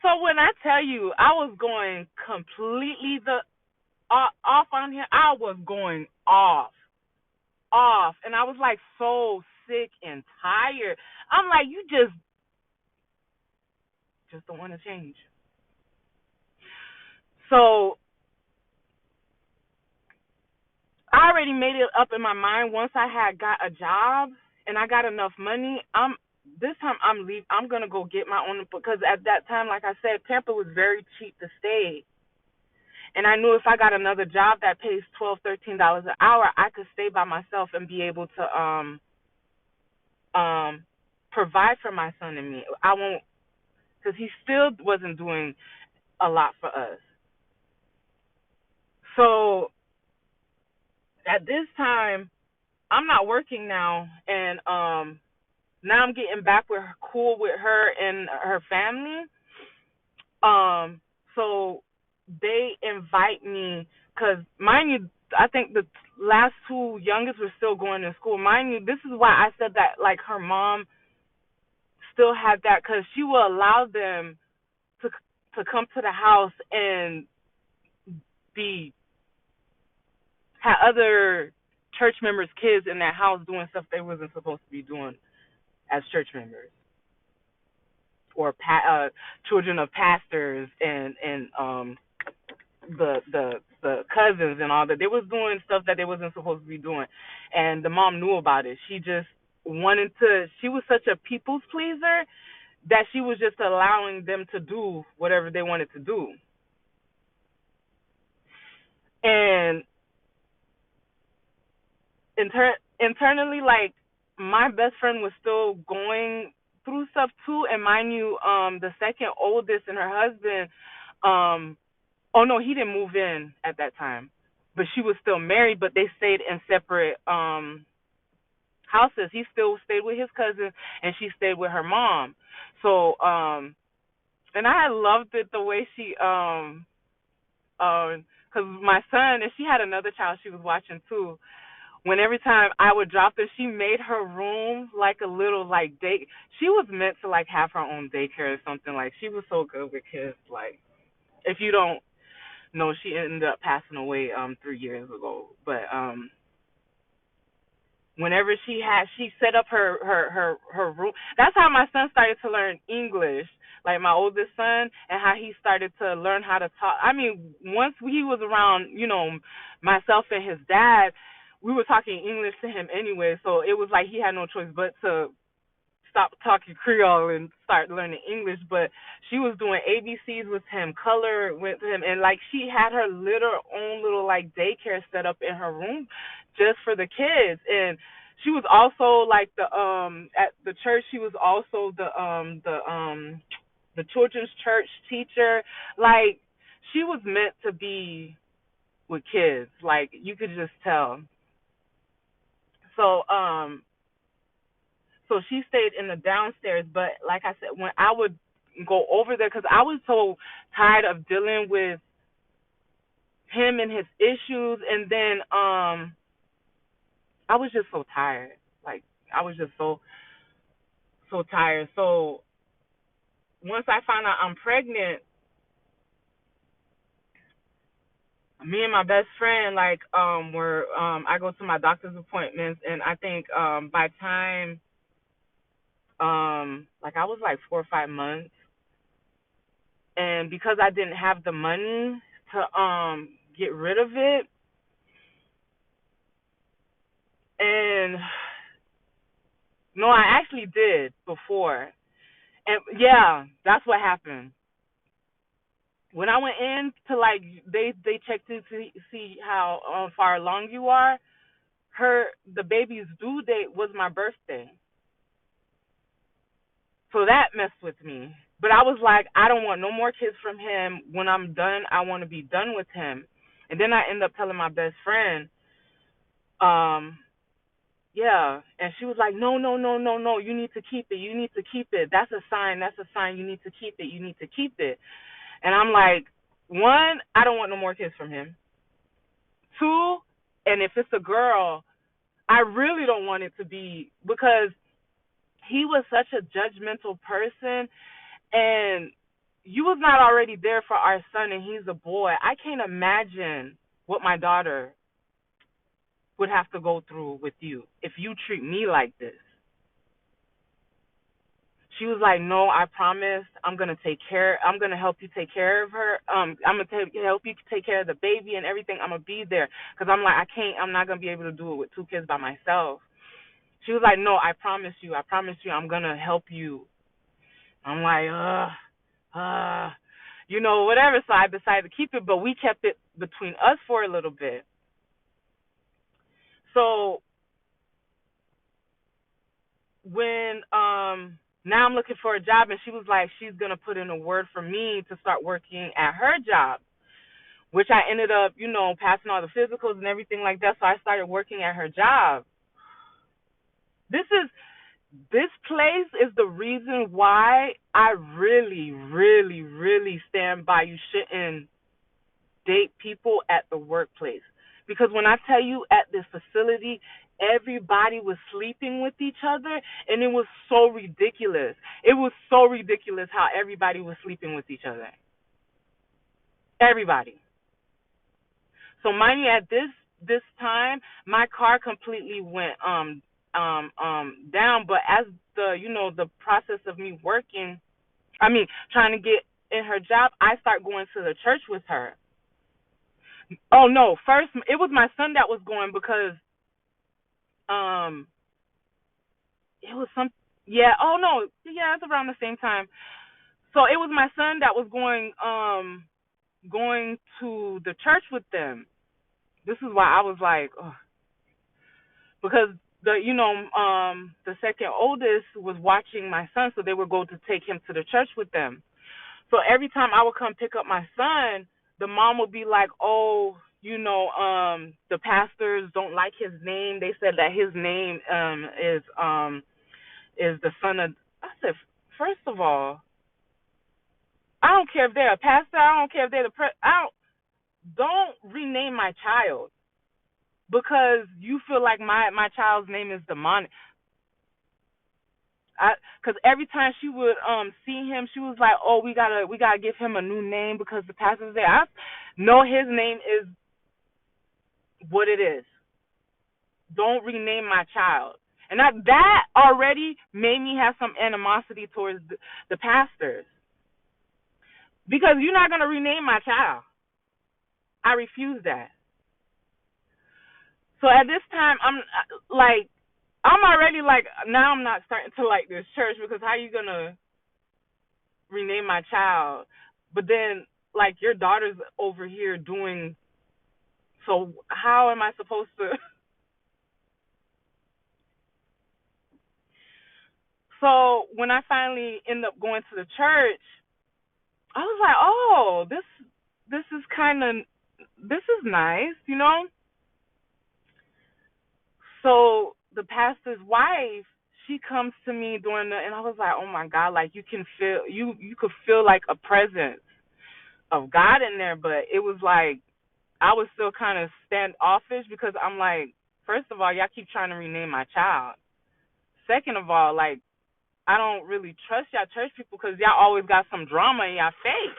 So when I tell you I was going completely off on him, I was going off, and I was like so sick and tired. I'm like, you just don't want to change. So I already made it up in my mind once I had got a job and I got enough money. This time I'm leave. I'm gonna go get my own because at that time, like I said, Tampa was very cheap to stay, and I knew if I got another job that pays $12, $13 an hour, I could stay by myself and be able to um provide for my son and me. I won't because he still wasn't doing a lot for us. So at this time, I'm not working now, and now I'm getting back with cool with her and her family. So they invite me because, mind you, I think the last two youngest were still going to school. Mind you, this is why I said that like her mom still had that because she will allow them to come to the house and be had other church members' kids in that house doing stuff they wasn't supposed to be doing as church members or children of pastors and the cousins and all that. They was doing stuff that they wasn't supposed to be doing, and the mom knew about it. She just wanted to. She was such a people's pleaser that she was just allowing them to do whatever they wanted to do. And internally, like my best friend was still going through stuff too. And mind you, the second oldest and her husband, oh no, he didn't move in at that time, but she was still married. But they stayed in separate houses. He still stayed with his cousin, and she stayed with her mom. So and I had loved it the way she because my son and she had another child she was watching too. When every time I would drop her, she made her room like a little like day. She was meant to like have her own daycare or something. Like she was so good with kids. Like if you don't know, she ended up passing away 3 years ago. But whenever she set up her room. That's how my son started to learn English. Like my oldest son, and how he started to learn how to talk. I mean, once he was around, myself and his dad, we were talking English to him anyway. So it was like he had no choice but to stop talking Creole and start learning English. But she was doing ABCs with him, color with him, and like she had her little own little like daycare set up in her room just for the kids. And she was also like the at the church. She was also the children's church teacher. Like she was meant to be with kids. Like you could just tell. So so she stayed in the downstairs, but like I said, when I would go over there, because I was so tired of dealing with him and his issues, and then I was just so tired. Like I was just so tired. So once I found out I'm pregnant, me and my best friend like were I go to my doctor's appointments, and I think by time like I was like 4 or 5 months, and because I didn't have the money to get rid of it, and no, I actually did before, and yeah, that's what happened. When I went in to like they checked to see how far along you are. The baby's due date was my birthday, so that messed with me. But I was like, I don't want no more kids from him. When I'm done, I want to be done with him. And then I end up telling my best friend, um, yeah, and she was like, no, no, no, no, no, you need to keep it. You need to keep it. That's a sign. That's a sign. You need to keep it. You need to keep it. And I'm like, one, I don't want no more kids from him. Two, and if it's a girl, I really don't want it to be because he was such a judgmental person, and you was not already there for our son, and he's a boy. I can't imagine what my daughter would have to go through with you if you treat me like this. She was like, no, I promise I'm gonna help you take care of her. I'm gonna help you take care of the baby and everything. I'm gonna be there. Because I'm like, I'm not gonna be able to do it with two kids by myself. She was like, no, I promise you, I'm gonna help you. I'm like, whatever. So I decided to keep it, but we kept it between us for a little bit. So when now I'm looking for a job, and she was like, she's gonna put in a word for me to start working at her job, which I ended up, passing all the physicals and everything like that. So I started working at her job. This is this place is the reason why I really, really, really stand by you shouldn't date people at the workplace. Because when I tell you, at this facility, everybody was sleeping with each other, and it was so ridiculous. It was so ridiculous how everybody was sleeping with each other. Everybody. So mind you, at this time, my car completely went down. But as the process of me working, trying to get in her job, I start going to the church with her. Oh no, first it was my son that was going, because um it was some yeah, oh no, yeah, it's around the same time. So it was my son that was going to the church with them. This is why I was like, ugh. Because the second oldest was watching my son, so they would go to take him to the church with them. So every time I would come pick up my son, the mom would be like, "Oh, the pastors don't like his name. They said that his name is the son of." I said, first of all, I don't care if they're a pastor. I don't care if they're I don't rename my child because you feel like my child's name is demonic. Because every time she would see him, she was like, "Oh, we gotta give him a new name because the pastor's there." No, his name is what it is. Don't rename my child. And that already made me have some animosity towards the pastors, because you're not gonna rename my child. I refuse that. So at this time, I'm already like, now I'm not starting to like this church, because how you gonna rename my child? But then, like, your daughter's over here doing, so how am I supposed to? So when I finally end up going to the church, I was like, oh, this is kind of, this is nice. So the pastor's wife, she comes to me during and I was like, oh my God, like, you can feel, you could feel like a presence of God in there. But it was like I was still kind of standoffish, because I'm like, first of all, y'all keep trying to rename my child. Second of all, like, I don't really trust y'all church people, because y'all always got some drama in y'all face.